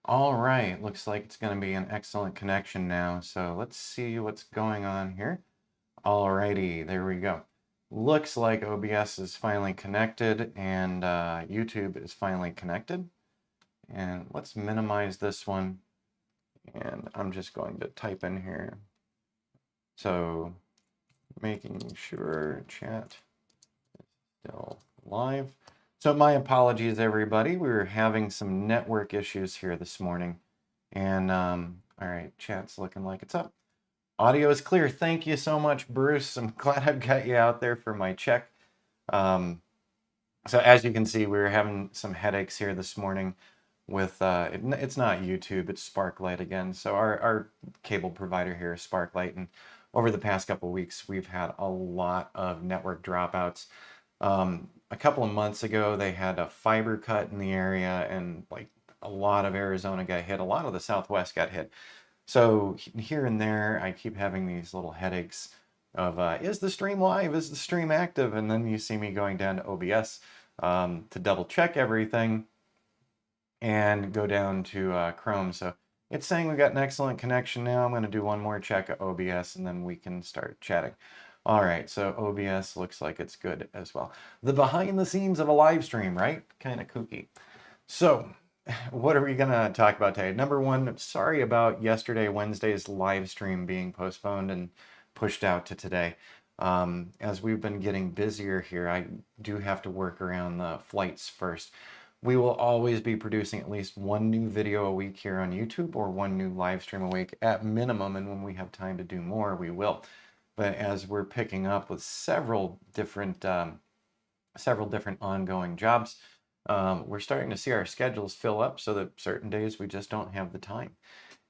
All right, looks like it's going to be an excellent connection now. So let's see what's going on here. All righty, there we go. Looks like OBS is finally connected and YouTube is finally connected. And let's minimize this one. And I'm just going to type in here. So making sure chat is still live. So my apologies, everybody. We were having some network issues here this morning. And all right, chat's looking like it's up. Audio is clear. Thank you so much, Bruce. I'm glad I've got you out there for my check. So as you can see, we were having some headaches here this morning with, it's not YouTube, it's Sparklight again. So our cable provider here is Sparklight. And over the past couple of weeks, we've had a lot of network dropouts. A couple of months ago, they had a fiber cut in the area and like a lot of Arizona got hit. A lot of the Southwest got hit. So here and there, I keep having these little headaches of, is the stream live? Is the stream active? And then you see me going down to OBS to double check everything and go down to Chrome. So it's saying we've got an excellent connection now. I'm going to do one more check of OBS and then we can start chatting. All right, so OBS looks like it's good as well. The behind the scenes of a live stream, right? Kind of kooky. So what are we going to talk about today? Number one, sorry about yesterday, Wednesday's live stream being postponed and pushed out to today. As we've been getting busier here, I do have to work around the flights first. We will always be producing at least one new video a week here on YouTube or one new live stream a week at minimum. And when we have time to do more, we will. But as we're picking up with several different ongoing jobs, we're starting to see our schedules fill up so that certain days we just don't have the time.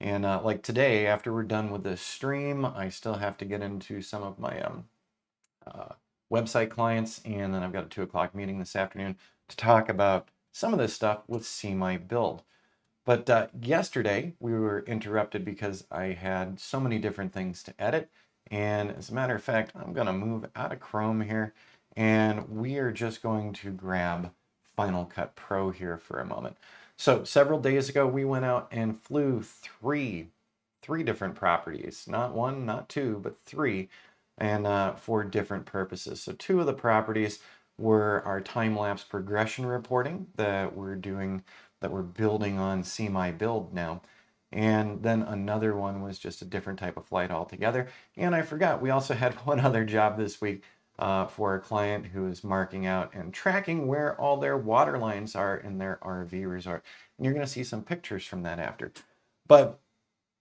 And like today, after we're done with this stream, I still have to get into some of my website clients, and then I've got a 2 o'clock meeting this afternoon to talk about some of this stuff with See My Build. But yesterday we were interrupted because I had so many different things to edit. And as a matter of fact, I'm going to move out of Chrome here, and we are just going to grab Final Cut Pro here for a moment. So several days ago, we went out and flew three different properties, not one, not two, but three, and for different purposes. So 2 of the properties were our time-lapse progression reporting that we're doing, that we're building on See My Build now. And then another one was just a different type of flight altogether. And I forgot, we also had one other job this week for a client who is marking out and tracking where all their water lines are in their RV resort. And you're going to see some pictures from that after. But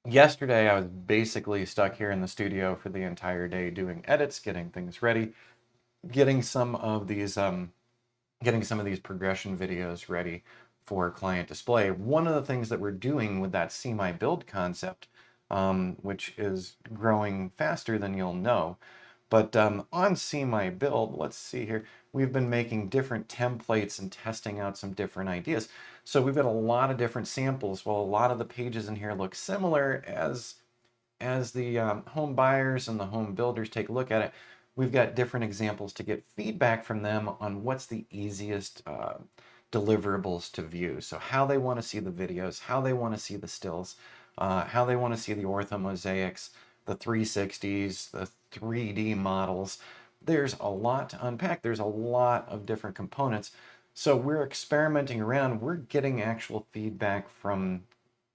yesterday, I was basically stuck here in the studio for the entire day doing edits, getting things ready, getting some of these progression videos ready for client display. One of the things that we're doing with that See My Build concept, which is growing faster than you'll know, but on See My Build, let's see here, we've been making different templates and testing out some different ideas. So we've got a lot of different samples. Well, a lot of the pages in here look similar as the home buyers and the home builders take a look at it. We've got different examples to get feedback from them on what's the easiest deliverables to view. So how they want to see the videos, how they want to see the stills, how they want to see the ortho mosaics, the 360s, the 3D models. There's a lot to unpack. There's a lot of different components. So we're experimenting around. We're getting actual feedback from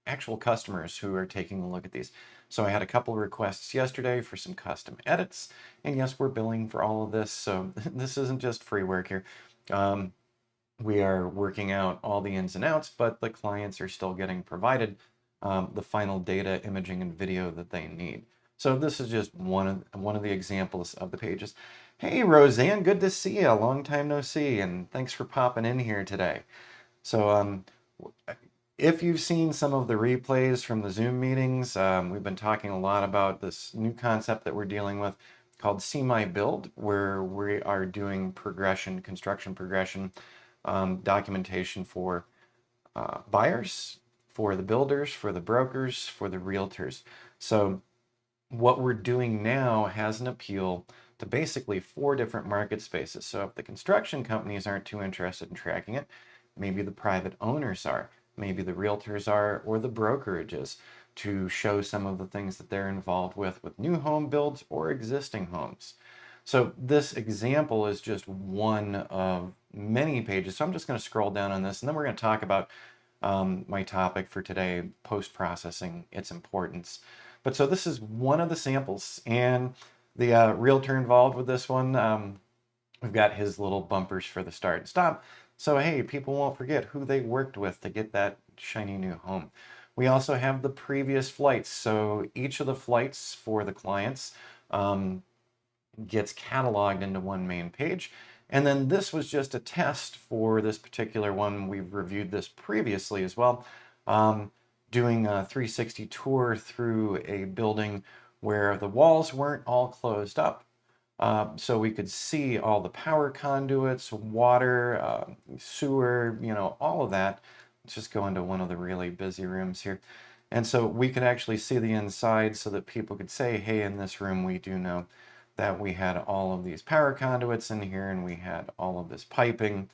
actual customers who are taking a look at these. So I had a couple of requests yesterday for some custom edits. And yes, we're billing for all of this. So this isn't just free work here. We are working out all the ins and outs, but the clients are still getting provided the final data, imaging, and video that they need. So this is just one of the examples of the pages. Hey, Roseanne, good to see you. Long time no see, and thanks for popping in here today. So if you've seen some of the replays from the Zoom meetings, we've been talking a lot about this new concept that we're dealing with called See My Build, where we are doing progression, construction progression, documentation for buyers, for the builders, for the brokers, for the realtors. So what we're doing now has an appeal to basically 4 different market spaces. So if the construction companies aren't too interested in tracking it, maybe the private owners are. maybe the realtors are, or the brokerages, to show some of the things that they're involved with new home builds or existing homes. So this example is just one of many pages. So I'm just going to scroll down on this, and then we're going to talk about my topic for today, post-processing, its importance. But so this is one of the samples, and the realtor involved with this one, we've got his little bumpers for the start and stop. So hey, people won't forget who they worked with to get that shiny new home. We also have the previous flights. So each of the flights for the clients gets cataloged into one main page. And then this was just a test for this particular one. We've reviewed this previously as well, doing a 360 tour through a building where the walls weren't all closed up. So we could see all the power conduits, water, sewer, all of that. Let's just go into one of the really busy rooms here. And so we could actually see the inside so that people could say, hey, in this room, we do know that we had all of these power conduits in here, and we had all of this piping,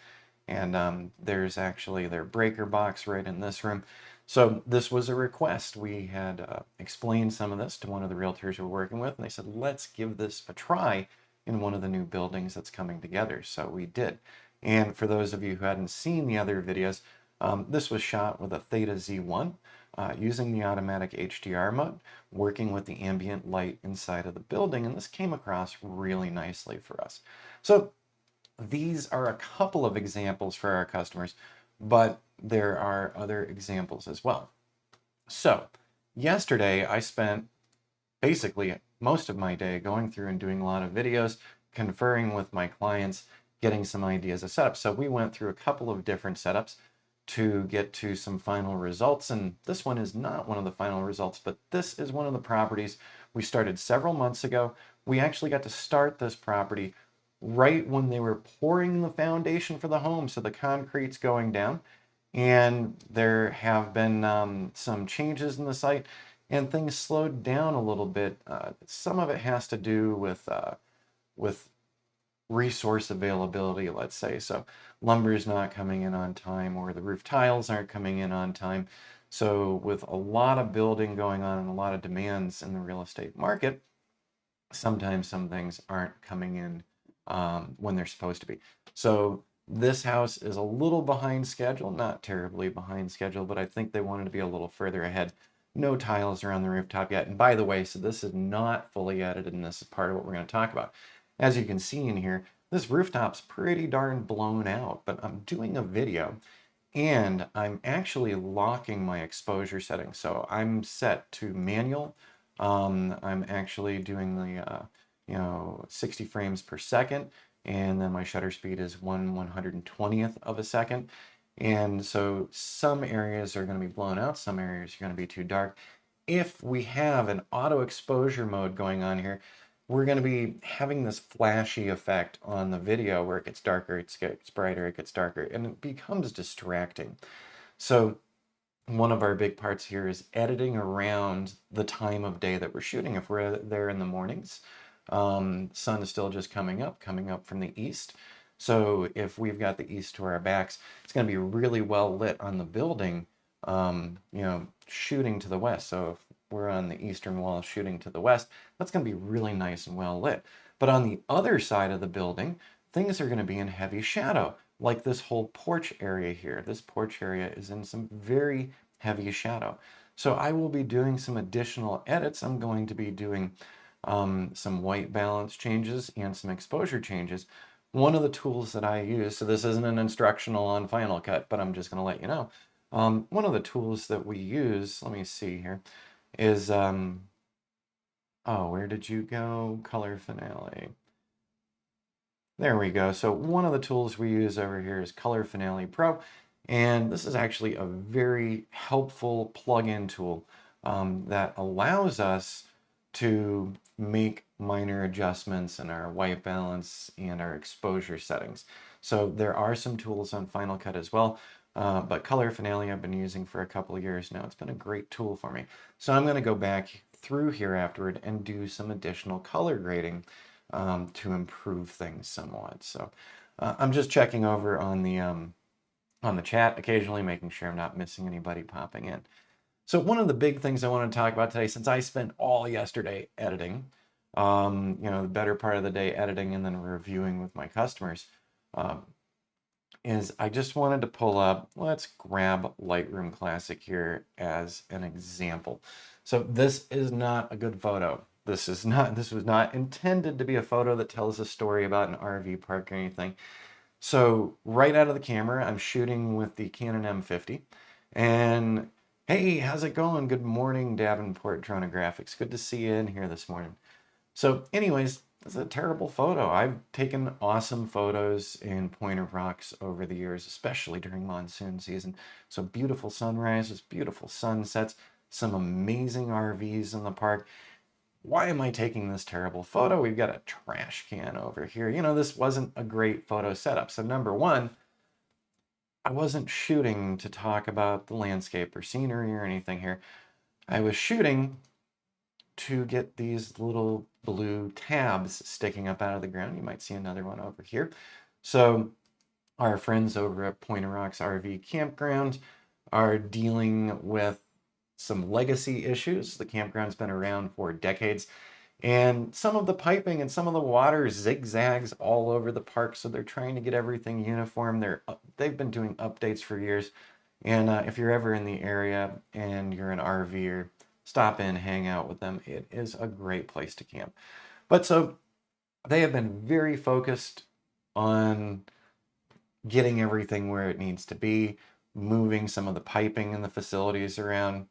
and there's actually their breaker box right in this room. So this was a request. We had explained some of this to one of the realtors we're working with, and they said, let's give this a try in one of the new buildings that's coming together. So we did. And for those of you who hadn't seen the other videos, this was shot with a Theta Z1 using the automatic HDR mode, working with the ambient light inside of the building, and this came across really nicely for us. So these are a couple of examples for our customers, but there are other examples as well. So yesterday I spent basically most of my day going through and doing a lot of videos, conferring with my clients, getting some ideas of setup. So we went through a couple of different setups to get to some final results, and this one is not one of the final results, but this is one of the properties we started several months ago. We actually got to start this property right when they were pouring the foundation for the home, so the concrete's going down, and there have been some changes in the site, and things slowed down a little bit. Some of it has to do with resource availability, let's say. So lumber is not coming in on time, or the roof tiles aren't coming in on time. So with a lot of building going on and a lot of demands in the real estate market, sometimes some things aren't coming in when they're supposed to be. So this house is a little behind schedule, not terribly behind schedule, but I think they wanted to be a little further ahead. No tiles are on the rooftop yet. And by the way, so this is not fully edited, and this is part of what we're going to talk about. As you can see in here, this rooftop's pretty darn blown out, but I'm doing a video and I'm actually locking my exposure settings. So I'm set to manual. I'm actually doing the 60 frames per second, and then my shutter speed is 1/120th of a second. And so some areas are going to be blown out, some areas are going to be too dark. If we have an auto exposure mode going on here, we're going to be having this flashy effect on the video where it gets darker, it gets brighter, it gets darker, and it becomes distracting. So one of our big parts here is editing around the time of day that we're shooting. If we're there in the mornings, sun is still just coming up from the east. So if we've got the east to our backs, it's going to be really well lit on the building, shooting to the west. So if we're on the eastern wall shooting to the west, that's going to be really nice and well lit. But on the other side of the building, things are going to be in heavy shadow, like this whole porch area here. This porch area is in some very heavy shadow. So I will be doing some additional edits. I'm going to be doing some white balance changes and some exposure changes. One of the tools that I use, so this isn't an instructional on Final Cut, but I'm just going to let you know. One of the tools that we use, let me see here, is, oh, where did you go? Color Finale. There we go. So one of the tools we use over here is Color Finale Pro, and this is actually a very helpful plug-in tool that allows us to make minor adjustments in our white balance and our exposure settings. So there are some tools on Final Cut as well, but Color Finale I've been using for a couple of years now. It's been a great tool for me. So I'm going to go back through here afterward and do some additional color grading to improve things somewhat. So I'm just checking over on the on the chat occasionally, making sure I'm not missing anybody popping in. So one of the big things I want to talk about today, since I spent all yesterday editing, the better part of the day editing and then reviewing with my customers, is I just wanted to pull up, let's grab Lightroom Classic here as an example. So this is not a good photo. This was not intended to be a photo that tells a story about an RV park or anything. So right out of the camera, I'm shooting with the Canon M50. And hey, how's it going? Good morning, Davenport Dronographics. Good to see you in here this morning. So anyways, this is a terrible photo. I've taken awesome photos in Pointer Rocks over the years, especially during monsoon season. So beautiful sunrises, beautiful sunsets, some amazing RVs in the park. Why am I taking this terrible photo? We've got a trash can over here. This wasn't a great photo setup. So number one, I wasn't shooting to talk about the landscape or scenery or anything here. I was shooting to get these little blue tabs sticking up out of the ground. You might see another one over here. So our friends over at Pointer Rocks RV Campground are dealing with some legacy issues. The campground's been around for decades, and some of the piping and some of the water zigzags all over the park, so they're trying to get everything uniform. They've been doing updates for years, and if you're ever in the area and you're an RVer, stop in, hang out with them. It is a great place to camp. But so they have been very focused on getting everything where it needs to be, moving some of the piping in the facilities around.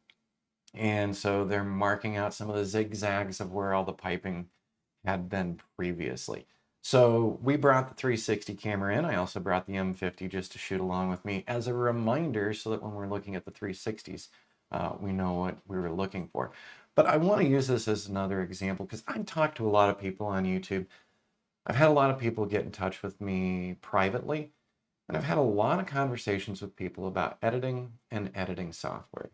And so they're marking out some of the zigzags of where all the piping had been previously. So we brought the 360 camera in. I also brought the M50 just to shoot along with me as a reminder, so that when we're looking at the 360s, we know what we were looking for. But I want to use this as another example because I've talked to a lot of people on YouTube. I've had a lot of people get in touch with me privately, and I've had a lot of conversations with people about editing and editing software.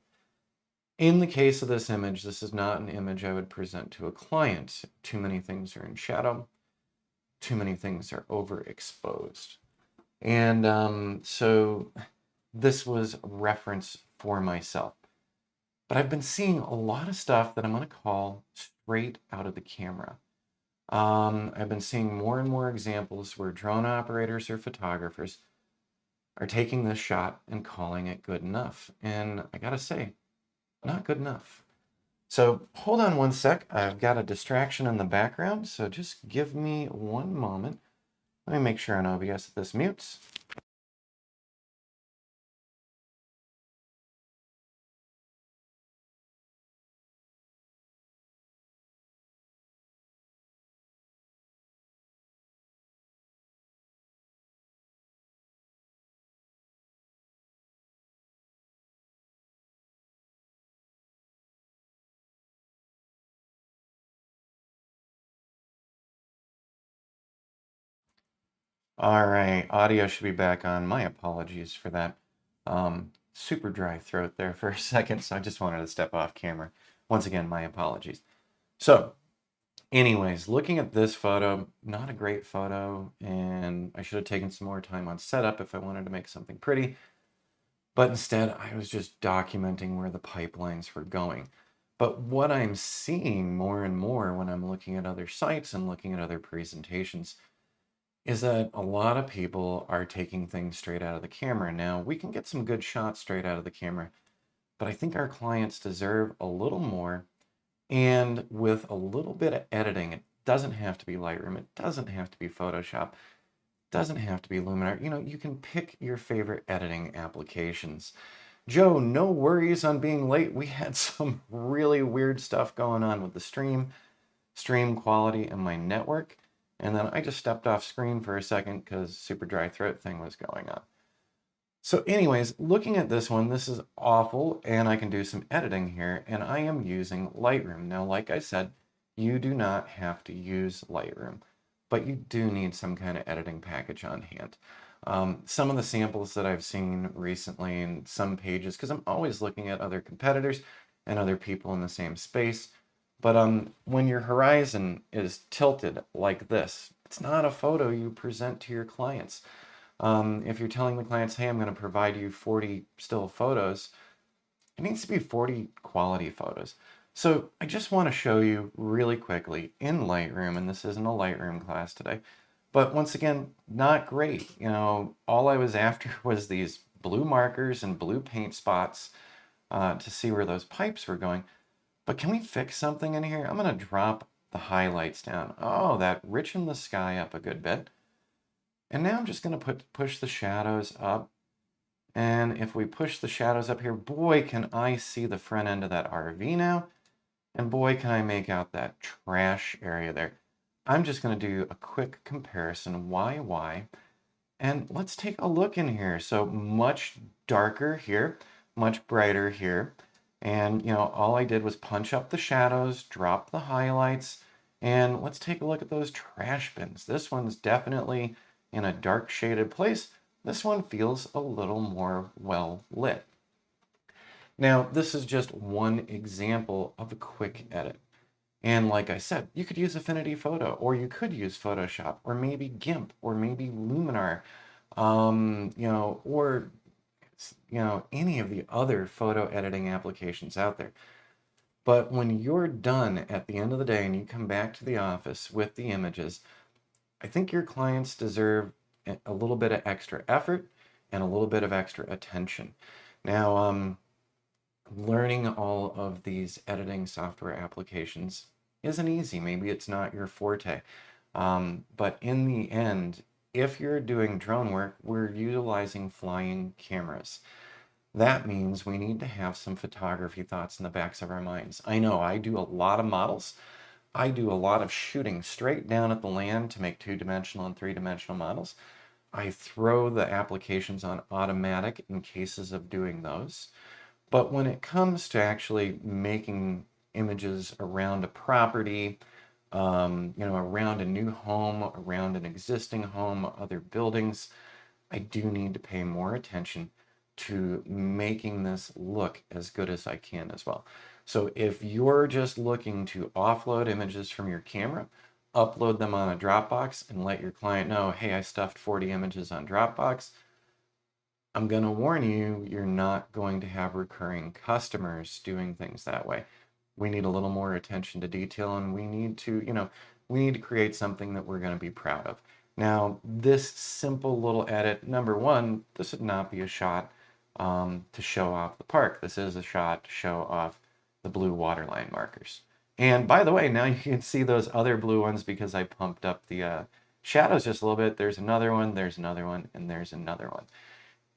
In the case of this image, this is not an image I would present to a client. Too many things are in shadow. Too many things are overexposed. And so this was reference for myself. But I've been seeing a lot of stuff that I'm going to call straight out of the camera. I've been seeing more and more examples where drone operators or photographers are taking this shot and calling it good enough. And I gotta say, not good enough. So hold on one sec. I've got a distraction in the background, so just give me one moment. Let me make sure on OBS that this mutes. All right, audio should be back on. My apologies for that. Super dry throat there for a second, so I just wanted to step off camera. Once again, my apologies. So, anyways, looking at this photo, not a great photo, and I should have taken some more time on setup if I wanted to make something pretty. But instead, I was just documenting where the pipelines were going. But what I'm seeing more and more when I'm looking at other sites and looking at other presentations is that a lot of people are taking things straight out of the camera. Now, we can get some good shots straight out of the camera, but I think our clients deserve a little more. And with a little bit of editing, it doesn't have to be Lightroom, it doesn't have to be Photoshop, it doesn't have to be Luminar. You can pick your favorite editing applications. Joe, no worries on being late. We had some really weird stuff going on with the stream quality, and my network. And then I just stepped off screen for a second because super dry throat thing was going on. So anyways, looking at this one, this is awful, and I can do some editing here, and I am using Lightroom. Now, like I said, you do not have to use Lightroom, but you do need some kind of editing package on hand. Some of the samples that I've seen recently in some pages, because I'm always looking at other competitors and other people in the same space, but when your horizon is tilted like this, it's not a photo you present to your clients. If you're telling the clients, hey, I'm going to provide you 40 still photos, it needs to be 40 quality photos. So I just want to show you really quickly in Lightroom, and this isn't a Lightroom class today, but once again, not great. You know, all I was after was these blue markers and blue paint spots to see where those pipes were going. But can we fix something in here? I'm going to drop the highlights down. Oh, that richened the sky up a good bit. And now I'm just going to push the shadows up. And if we push the shadows up here, boy, can I see the front end of that RV now. And boy, can I make out that trash area there. I'm just going to do a quick comparison, why. And let's take a look in here. So much darker here, much brighter here. And, you know, all I did was punch up the shadows, drop the highlights, and let's take a look at those trash bins. This one's definitely in a dark shaded place. This one feels a little more well lit. Now, this is just one example of a quick edit. And like I said, you could use Affinity Photo, or you could use Photoshop, or maybe GIMP, or maybe Luminar, you know, or, you know, any of the other photo editing applications out there. But when you're done at the end of the day and you come back to the office with the images, I think your clients deserve a little bit of extra effort and a little bit of extra attention. Now, learning all of these editing software applications isn't easy. Maybe it's not your forte. But in the end, if you're doing drone work, we're utilizing flying cameras. That means we need to have some photography thoughts in the backs of our minds. I know I do a lot of models. I do a lot of shooting straight down at the land to make 2-dimensional and 3-dimensional models. I throw the applications on automatic in cases of doing those. But when it comes to actually making images around a property, you know, around a new home, around an existing home, other buildings, I do need to pay more attention to making this look as good as I can as well. So if you're just looking to offload images from your camera, upload them on a Dropbox and let your client know, hey, I stuffed 40 images on Dropbox, I'm going to warn you, you're not going to have recurring customers doing things that way. We need a little more attention to detail, and we need to, you know, we need to create something that we're going to be proud of. Now, this simple little edit, number one, this would not be a shot to show off the park. This is a shot to show off the blue waterline markers. And by the way, now you can see those other blue ones because I pumped up the shadows just a little bit. There's another one, there's another one, and there's another one.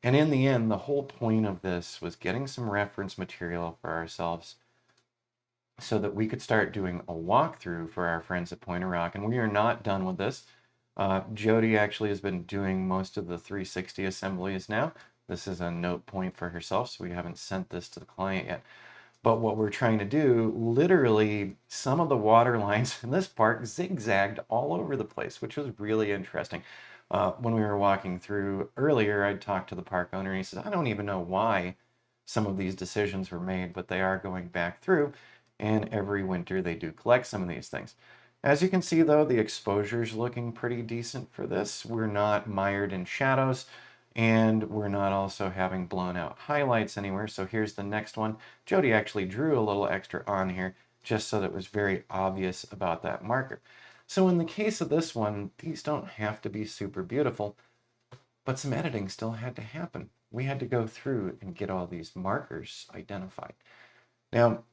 And in the end, the whole point of this was getting some reference material for ourselves so that we could start doing a walkthrough for our friends at Point of Rock. And we are not done with this. Jody actually has been doing most of the 360 assemblies now. This is a note point for herself, so we haven't sent this to the client yet. But what we're trying to do, literally, some of the water lines in this park zigzagged all over the place, which was really interesting. When we were walking through earlier, I talked to the park owner, and he says, I don't even know why some of these decisions were made, but they are going back through, and every winter they do collect some of these things. As you can see, though, the exposure's looking pretty decent for this. We're not mired in shadows, and we're not also having blown out highlights anywhere. So here's the next one. Jody actually drew a little extra on here just so that it was very obvious about that marker. So in the case of this one, these don't have to be super beautiful, but some editing still had to happen. We had to go through and get all these markers identified. Now,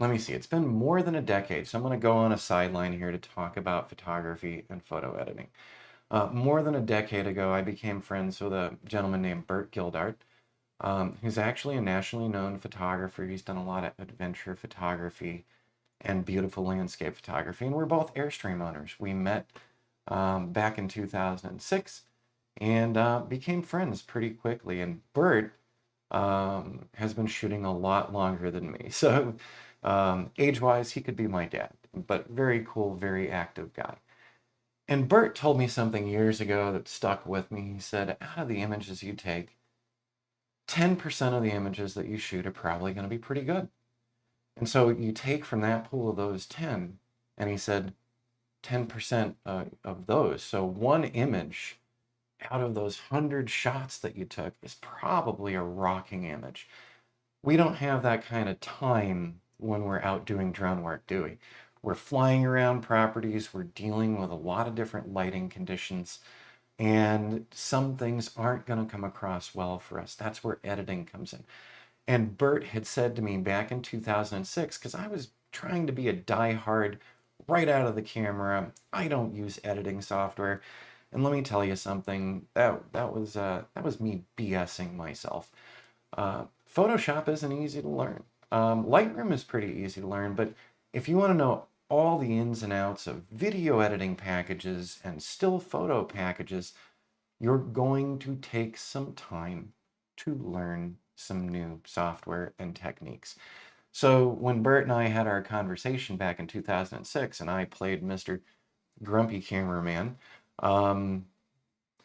let me see, it's been more than a decade, so I'm going to go on a sideline here to talk about photography and photo editing. More than a decade ago, I became friends with a gentleman named Bert Gildart, who's actually a nationally known photographer. He's done a lot of adventure photography and beautiful landscape photography, and we're both Airstream owners. We met back in 2006 and became friends pretty quickly, and Bert has been shooting a lot longer than me. So age-wise, he could be my dad, but very cool, very active guy. And Bert told me something years ago that stuck with me. He said, out of the images you take, 10% of the images that you shoot are probably going to be pretty good. And so you take from that pool of those 10, and he said 10% of those. So one image out of those 100 shots that you took is probably a rocking image. We don't have that kind of time when we're out doing drone work, do we? We're flying around properties, we're dealing with a lot of different lighting conditions, and some things aren't going to come across well for us. That's where editing comes in. And Bert had said to me back in 2006, because I was trying to be a diehard right out of the camera, I don't use editing software. And let me tell you something, that was me BSing myself. Photoshop isn't easy to learn. Lightroom is pretty easy to learn, but if you want to know all the ins and outs of video editing packages and still photo packages, you're going to take some time to learn some new software and techniques. So when Bert and I had our conversation back in 2006 and I played Mr. Grumpy Cameraman, and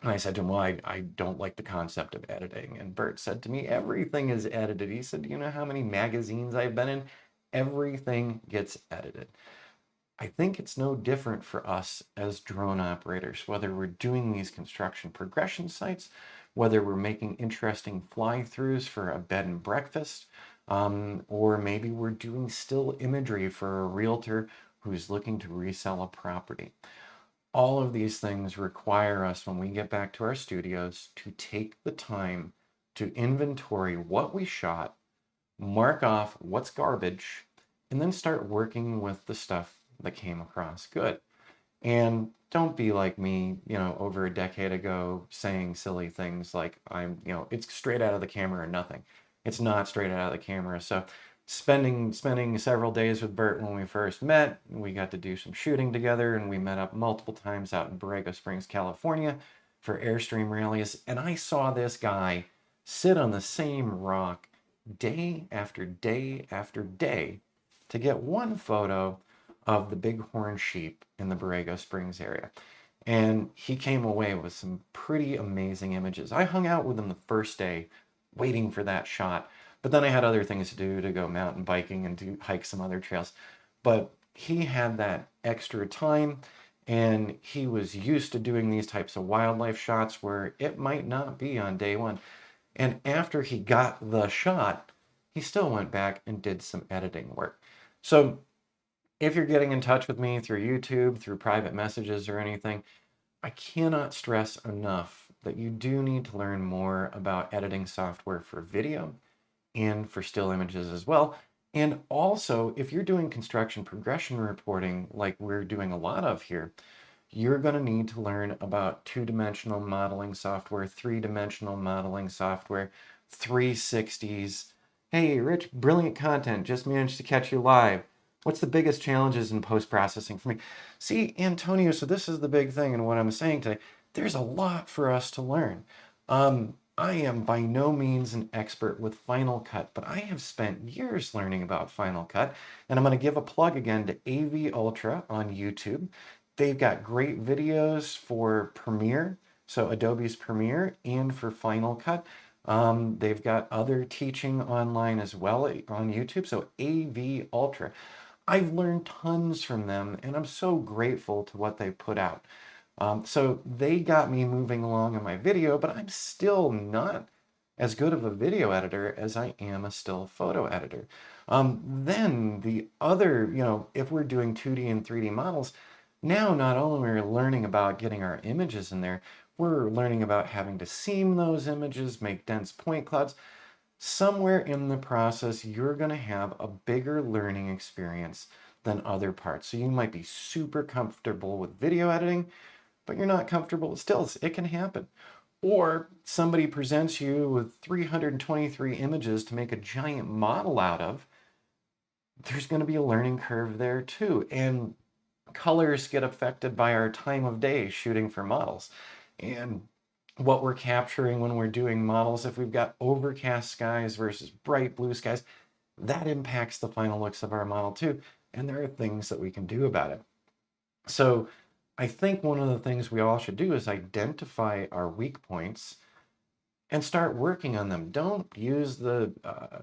I said to him, well, I don't like the concept of editing. And Bert said to me, everything is edited. He said, do you know how many magazines I've been in? Everything gets edited. I think it's no different for us as drone operators, whether we're doing these construction progression sites, whether we're making interesting fly-throughs for a bed and breakfast, or maybe we're doing still imagery for a realtor who's looking to resell a property. All of these things require us, when we get back to our studios, to take the time to inventory what we shot, mark off what's garbage, and then start working with the stuff that came across good. And don't be like me, over a decade ago saying silly things like it's straight out of the camera or nothing. It's not straight out of the camera. So spending several days with Bert when we first met, we got to do some shooting together, and we met up multiple times out in Borrego Springs, California for Airstream rallies. And I saw this guy sit on the same rock day after day after day to get one photo of the bighorn sheep in the Borrego Springs area. And he came away with some pretty amazing images. I hung out with him the first day waiting for that shot, but then I had other things to do, to go mountain biking and to hike some other trails. But he had that extra time, and he was used to doing these types of wildlife shots where it might not be on day one. And after he got the shot, he still went back and did some editing work. So if you're getting in touch with me through YouTube, through private messages or anything, I cannot stress enough that you do need to learn more about editing software for video and for still images as well. And also, if you're doing construction progression reporting like we're doing a lot of here, you're going to need to learn about two-dimensional modeling software, three-dimensional modeling software, 360s. Hey, Rich, brilliant content. Just managed to catch you live. What's the biggest challenges in post-processing for me? See, Antonio, so this is the big thing in what I'm saying today. There's a lot for us to learn. I am by no means an expert with Final Cut, but I have spent years learning about Final Cut, and I'm going to give a plug again to AV Ultra on YouTube. They've got great videos for Premiere, so Adobe's Premiere, and for Final Cut. They've got other teaching online as well on YouTube, so AV Ultra. I've learned tons from them, and I'm so grateful to what they put out. So they got me moving along in my video, but I'm still not as good of a video editor as I am a still photo editor. Then the other, if we're doing 2D and 3D models, now not only are we learning about getting our images in there, we're learning about having to seam those images, make dense point clouds. Somewhere in the process, you're going to have a bigger learning experience than other parts. So you might be super comfortable with video editing, but you're not comfortable with stills. It can happen. Or somebody presents you with 323 images to make a giant model out of. There's going to be a learning curve there too. And colors get affected by our time of day shooting for models. And what we're capturing when we're doing models, if we've got overcast skies versus bright blue skies, that impacts the final looks of our model too. And there are things that we can do about it. So I think one of the things we all should do is identify our weak points and start working on them. Don't use the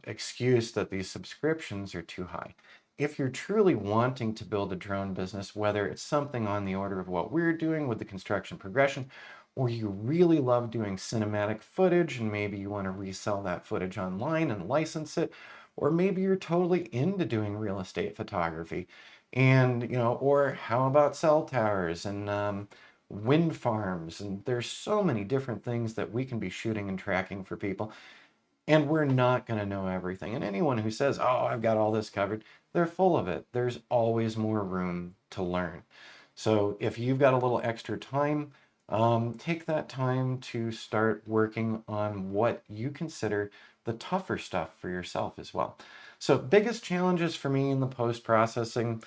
excuse that these subscriptions are too high. If you're truly wanting to build a drone business, whether it's something on the order of what we're doing with the construction progression, or you really love doing cinematic footage and maybe you want to resell that footage online and license it, or maybe you're totally into doing real estate photography. And, or how about cell towers and wind farms? And there's so many different things that we can be shooting and tracking for people. And we're not going to know everything. And anyone who says, oh, I've got all this covered, they're full of it. There's always more room to learn. So if you've got a little extra time, take that time to start working on what you consider the tougher stuff for yourself as well. So biggest challenges for me in the post-processing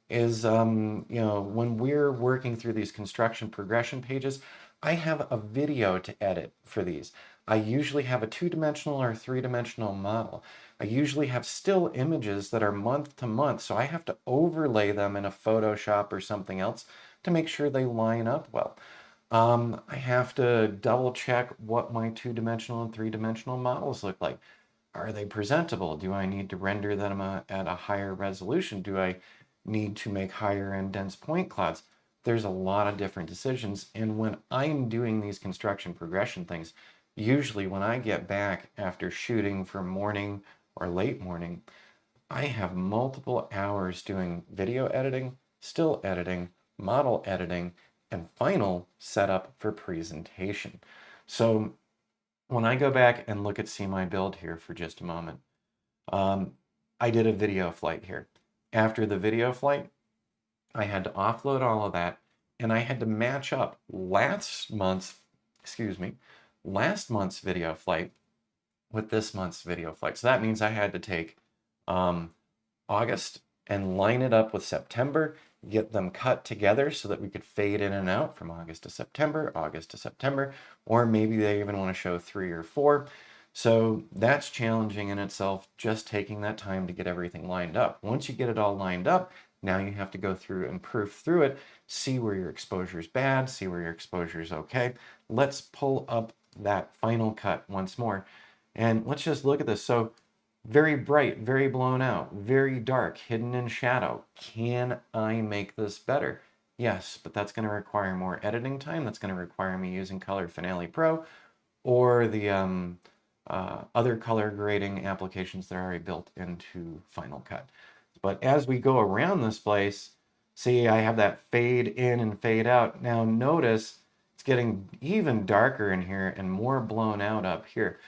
is, when we're working through these construction progression pages, I have a video to edit for these. I usually have a 2-dimensional or 3-dimensional model. I usually have still images that are month to month, so I have to overlay them in a Photoshop or something else to make sure they line up well. I have to double check what my 2-dimensional and 3-dimensional models look like. Are they presentable? Do I need to render them at a higher resolution? Do I need to make higher end dense point clouds? There's a lot of different decisions. And when I'm doing these construction progression things, usually when I get back after shooting for morning or late morning, I have multiple hours doing video editing, still editing, model editing, and final setup for presentation. So when I go back and look at See My Build here for just a moment, I did a video flight here. After the video flight, I had to offload all of that, and I had to match up last month's video flight with this month's video flight. So that means I had to take August and line it up with September, get them cut together so that we could fade in and out from August to September, or maybe they even want to show 3 or 4. So that's challenging in itself, just taking that time to get everything lined up. Once you get it all lined up, now you have to go through and proof through it, see where your exposure is bad, see where your exposure is okay. Let's pull up that final cut once more. And let's just look at this. So very bright, very blown out, very dark, hidden in shadow. Can I make this better? Yes, but that's going to require more editing time. That's going to require me using Color Finale Pro or the other color grading applications that are already built into Final Cut. But as we go around this place, see, I have that fade in and fade out. Now notice it's getting even darker in here and more blown out up here.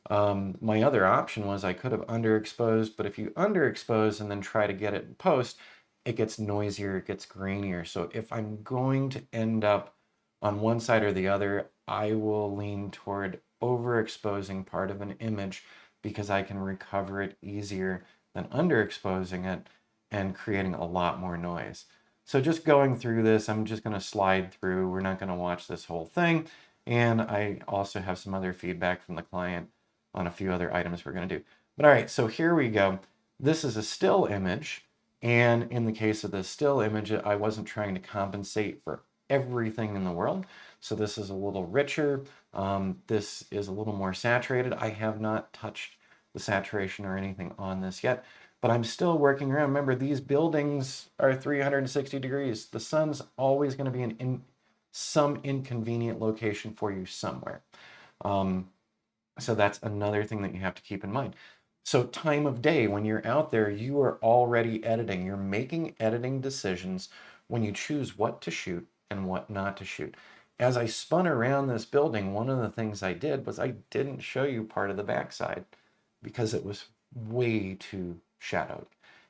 My other option was I could have underexposed, but if you underexpose and then try to get it in post, it gets noisier, it gets grainier. So if I'm going to end up on one side or the other, I will lean toward overexposing part of an image because I can recover it easier than underexposing it and creating a lot more noise. So just going through this, I'm just going to slide through. We're not going to watch this whole thing. And I also have some other feedback from the client on a few other items we're going to do. But all right, so here we go. This is a still image. And in the case of the still image, I wasn't trying to compensate for everything in the world. So this is a little richer. This is a little more saturated. I have not touched the saturation or anything on this yet, but I'm still working around. Remember, these buildings are 360 degrees. The sun's always going to be in some inconvenient location for you somewhere. So that's another thing that you have to keep in mind. So time of day, when you're out there, you are already editing. You're making editing decisions when you choose what to shoot and what not to shoot. As I spun around this building, one of the things I did was I didn't show you part of the backside because it was way too shadowed.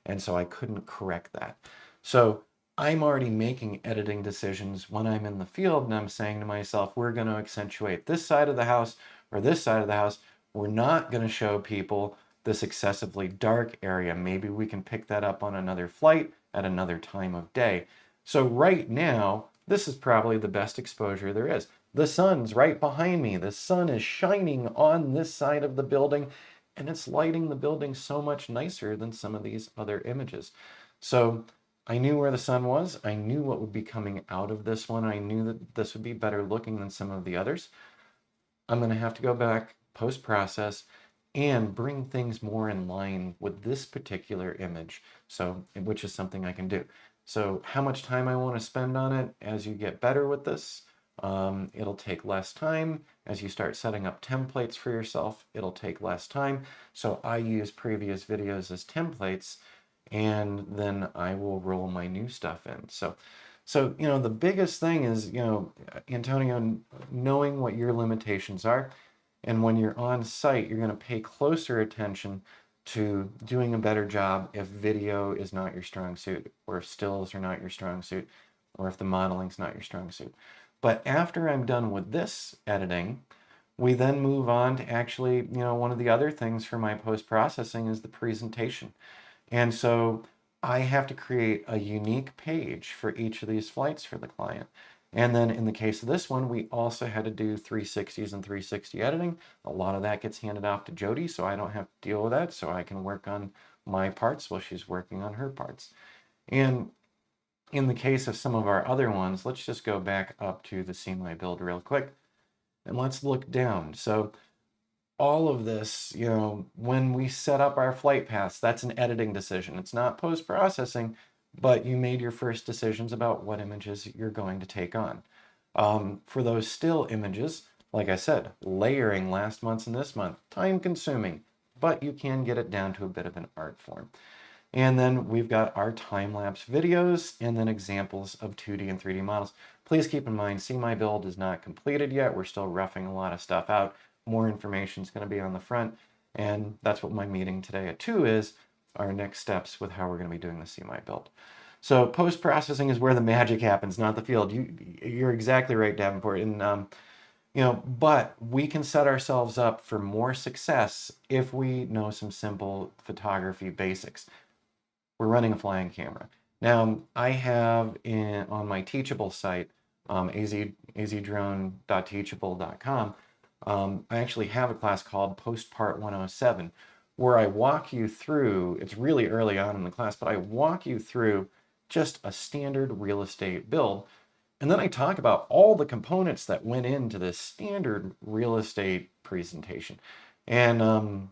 And so I couldn't correct that. So I'm already making editing decisions when I'm in the field and I'm saying to myself, we're going to accentuate this side of the house or this side of the house. We're not going to show people this excessively dark area. Maybe we can pick that up on another flight at another time of day. So right now, this is probably the best exposure there is. The sun's right behind me. The sun is shining on this side of the building, and it's lighting the building so much nicer than some of these other images. So I knew where the sun was. I knew what would be coming out of this one. I knew that this would be better looking than some of the others. I'm going to have to go back post-process and bring things more in line with this particular image, so which is something I can do. So how much time I want to spend on it as you get better with this, It'll take less time. As you start setting up templates for yourself, it'll take less time. So I use previous videos as templates, and then I will roll my new stuff in. So the biggest thing is, Antonio, knowing what your limitations are. And when you're on site, you're going to pay closer attention to doing a better job if video is not your strong suit, or if stills are not your strong suit, or if the modeling's not your strong suit. But after I'm done with this editing, we then move on to actually, one of the other things for my post-processing is the presentation. And so I have to create a unique page for each of these flights for the client. And then in the case of this one, we also had to do 360s and 360 editing. A lot of that gets handed off to Jody, so I don't have to deal with that. So I can work on my parts while she's working on her parts. And in the case of some of our other ones, let's just go back up to the See My Build real quick. And let's look down. So all of this, when we set up our flight paths, that's an editing decision. It's not post-processing, but you made your first decisions about what images you're going to take on. For those still images, like I said, layering last month's and this month, time consuming, but you can get it down to a bit of an art form. And then we've got our time-lapse videos and then examples of 2D and 3D models. Please keep in mind, See My Build is not completed yet. We're still roughing a lot of stuff out. More information is going to be on the front. And that's what my meeting today at 2 is, our next steps with how we're going to be doing the See My Build. So post-processing is where the magic happens, not the field. You're exactly right, Davenport. And but we can set ourselves up for more success if we know some simple photography basics. We're running a flying camera. Now, I have on my Teachable site, azdrone.teachable.com, I actually have a class called Postpart 107, where I walk you through, it's really early on in the class, but I walk you through just a standard real estate build. And then I talk about all the components that went into this standard real estate presentation. And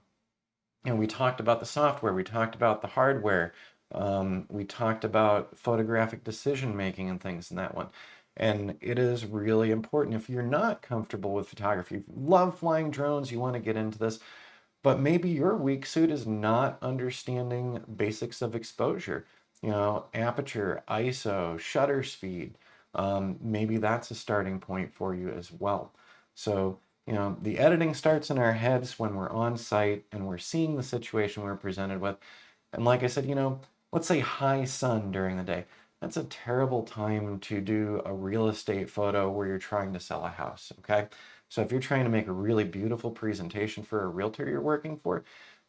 we talked about the software, we talked about the hardware, we talked about photographic decision making and things in that one. And it is really important if you're not comfortable with photography, if you love flying drones, you want to get into this, but maybe your weak suit is not understanding basics of exposure, aperture, ISO, shutter speed. Maybe that's a starting point for you as well. So, the editing starts in our heads when we're on site and we're seeing the situation we're presented with. And like I said, let's say high sun during the day. That's a terrible time to do a real estate photo where you're trying to sell a house, okay? So if you're trying to make a really beautiful presentation for a realtor you're working for,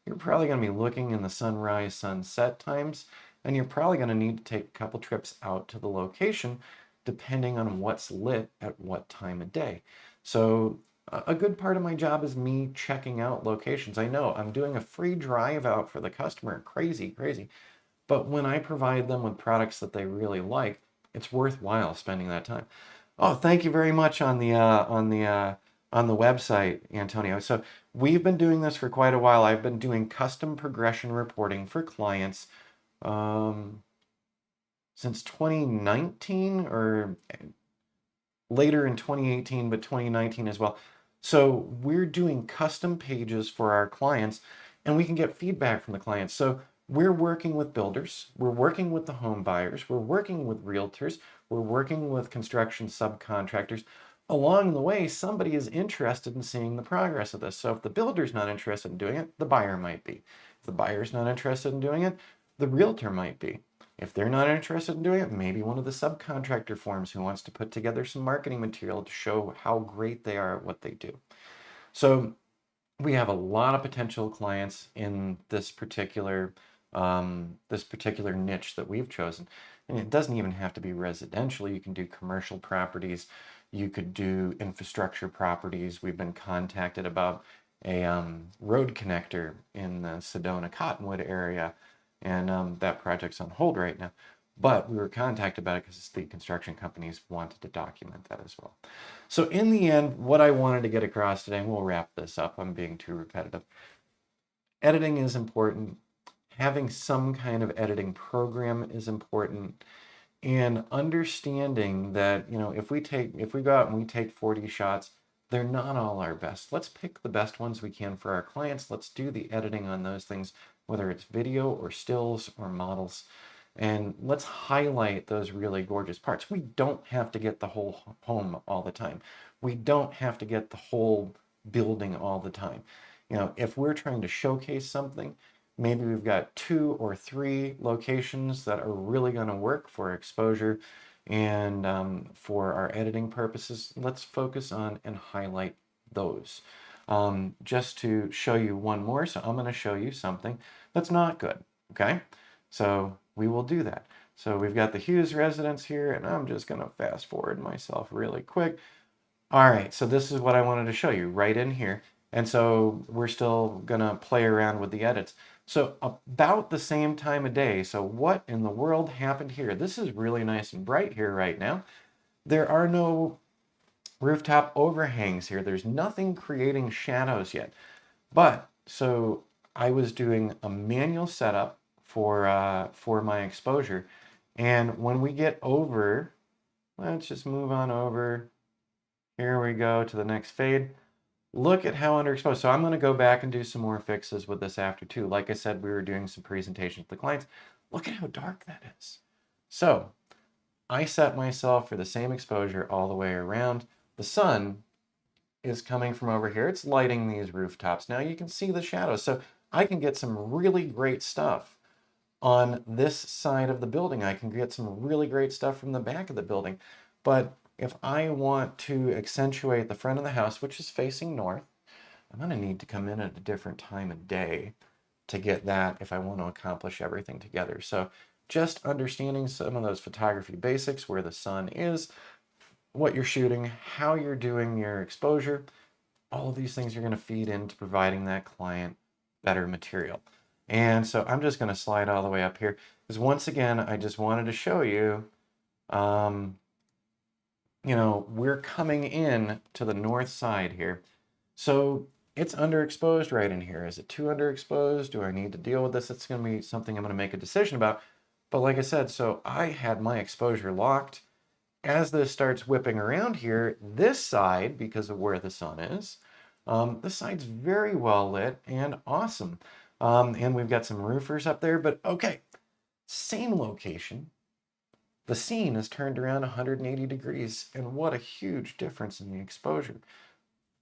you're probably going to be looking in the sunrise, sunset times, and you're probably going to need to take a couple trips out to the location depending on what's lit at what time of day. So a good part of my job is me checking out locations. I know I'm doing a free drive out for the customer, crazy. But when I provide them with products that they really like, it's worthwhile spending that time. Oh, thank you very much on the website, Antonio. So we've been doing this for quite a while. I've been doing custom progression reporting for clients since 2019 or later in 2018, but 2019 as well. So we're doing custom pages for our clients, and we can get feedback from the clients. So we're working with builders, we're working with the home buyers, we're working with realtors, we're working with construction subcontractors. Along the way, somebody is interested in seeing the progress of this. So if the builder's not interested in doing it, the buyer might be. If the buyer's not interested in doing it, the realtor might be. If they're not interested in doing it, maybe one of the subcontractor firms who wants to put together some marketing material to show how great they are at what they do. So we have a lot of potential clients in this particular niche that we've chosen. And it doesn't even have to be residential. You can do commercial properties. You could do infrastructure properties. We've been contacted about a road connector in the Sedona Cottonwood area. And that project's on hold right now. But we were contacted about it because the construction companies wanted to document that as well. So in the end, what I wanted to get across today, and we'll wrap this up, I'm being too repetitive. Editing is important. Having some kind of editing program is important. and understanding that, you know, if we go out and we take 40 shots, they're not all our best. Let's pick the best ones we can for our clients. Let's do the editing on those things, whether it's video or stills or models. And let's highlight those really gorgeous parts. We don't have to get the whole home all the time. We don't have to get the whole building all the time. You know, if we're trying to showcase something, maybe we've got 2 or 3 locations that are really going to work for exposure and for our editing purposes. Let's focus on and highlight those. Just to show you one more, so I'm going to show you something that's not good, okay? So we will do that. So we've got the Hughes residence here, and I'm just going to fast forward myself really quick. All right, so this is what I wanted to show you right in here. And so we're still going to play around with the edits. So about the same time of day, so what in the world happened here? This is really nice and bright here right now. There are no rooftop overhangs here. There's nothing creating shadows yet. But so I was doing a manual setup for my exposure. And when we get over, let's just move on over. Here we go to the next fade. Look at how underexposed. So I'm going to go back and do some more fixes with this after too. Like I said, we were doing some presentations with the clients. Look at how dark that is. So I set myself for the same exposure all the way around. The sun is coming from over here. It's lighting these rooftops. Now you can see the shadows. So I can get some really great stuff on this side of the building. I can get some really great stuff from the back of the building. But if I want to accentuate the front of the house, which is facing north, I'm going to need to come in at a different time of day to get that if I want to accomplish everything together. So just understanding some of those photography basics, where the sun is, what you're shooting, how you're doing your exposure, all of these things are going to feed into providing that client better material. And so I'm just going to slide all the way up here, because once again, I just wanted to show you, you know, we're coming in to the north side here. So it's underexposed right in here. Is it too underexposed? Do I need to deal with this? It's going to be something I'm going to make a decision about. But like I said, so I had my exposure locked. As this starts whipping around here, this side, because of where the sun is, this side's very well lit and awesome. And we've got some roofers up there, but okay, same location. The scene is turned around 180 degrees, and what a huge difference in the exposure.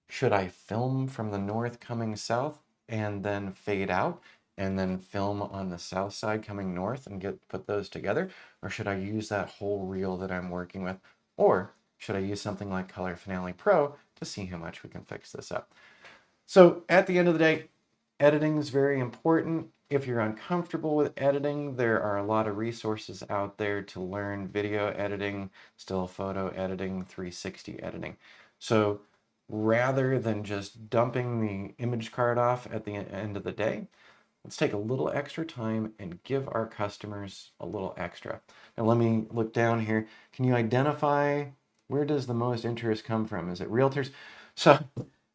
Should I film from the north coming south and then fade out, and then film on the south side coming north and put those together? Or should I use that whole reel that I'm working with? Or should I use something like Color Finale Pro to see how much we can fix this up? So at the end of the day, editing is very important. If you're uncomfortable with editing, there are a lot of resources out there to learn video editing, still photo editing, 360 editing. So rather than just dumping the image card off at the end of the day, let's take a little extra time and give our customers a little extra. Now let me look down here. Can you identify, where does the most interest come from? Is it realtors? So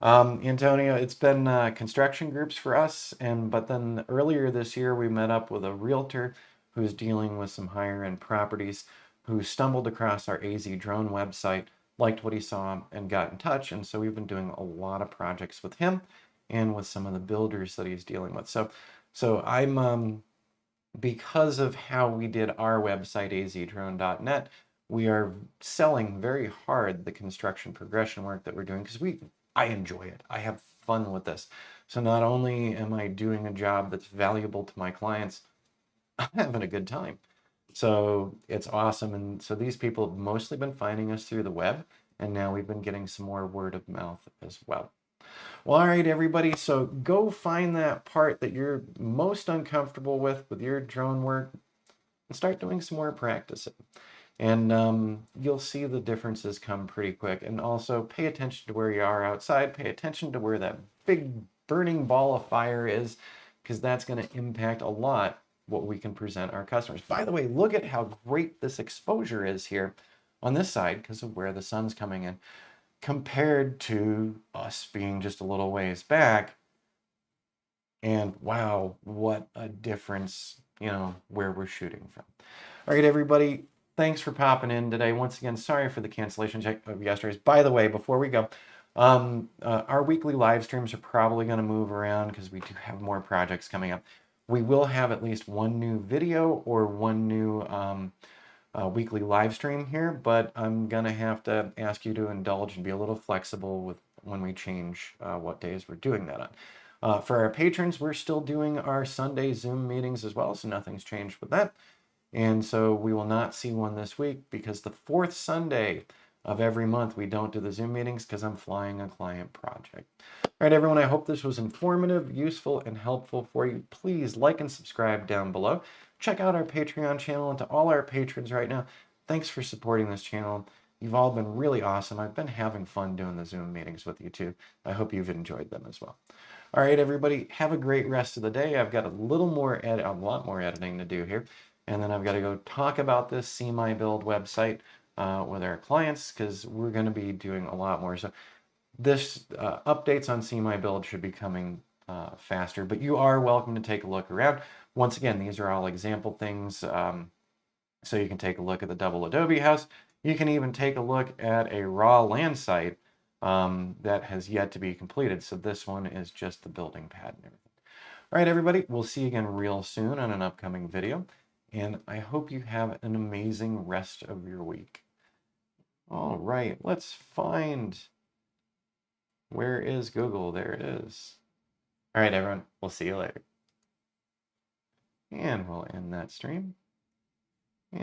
Antonio, it's been construction groups for us, but then earlier this year we met up with a realtor who's dealing with some higher end properties, who stumbled across our AZ drone website, liked what he saw, and got in touch. And so we've been doing a lot of projects with him and with some of the builders that he's dealing with. So I'm because of how we did our website, azdrone.net, we are selling very hard the construction progression work that we're doing, because I enjoy it. I have fun with this. So not only am I doing a job that's valuable to my clients, I'm having a good time. So it's awesome. And so these people have mostly been finding us through the web, and now we've been getting some more word of mouth as well. Well, all right, everybody. So go find that part that you're most uncomfortable with your drone work and start doing some more practicing. And you'll see the differences come pretty quick. And also pay attention to where you are outside. Pay attention to where that big burning ball of fire is, because that's going to impact a lot what we can present our customers. By the way, look at how great this exposure is here on this side because of where the sun's coming in, compared to us being just a little ways back. And wow, what a difference, you know, where we're shooting from. All right, everybody, thanks for popping in today. Once again, sorry for the cancellation of yesterday's. By the way, before we go, our weekly live streams are probably going to move around because we do have more projects coming up. We will have at least one new video or one new weekly live stream here, but I'm going to have to ask you to indulge and be a little flexible with when we change what days we're doing that on. For our patrons, we're still doing our Sunday Zoom meetings as well, so nothing's changed with that. And so we will not see one this week because the fourth Sunday of every month we don't do the Zoom meetings because I'm flying a client project. All right, everyone, I hope this was informative, useful, and helpful for you. Please like and subscribe down below. Check out our Patreon channel, and to all our patrons right now, thanks for supporting this channel. You've all been really awesome. I've been having fun doing the Zoom meetings with you too. I hope you've enjoyed them as well. All right, everybody, have a great rest of the day. I've got a lot more editing to do here. And then I've got to go talk about this See My Build website with our clients because we're going to be doing a lot more. So this updates on See My Build should be coming faster, but you are welcome to take a look around. Once again, these are all example things. So you can take a look at the double Adobe house. You can even take a look at a raw land site that has yet to be completed. So this one is just the building pad and everything. All right, everybody, we'll see you again real soon on an upcoming video. And I hope you have an amazing rest of your week. All right, let's find, where is Google? There it is. All right, everyone, we'll see you later. And we'll end that stream.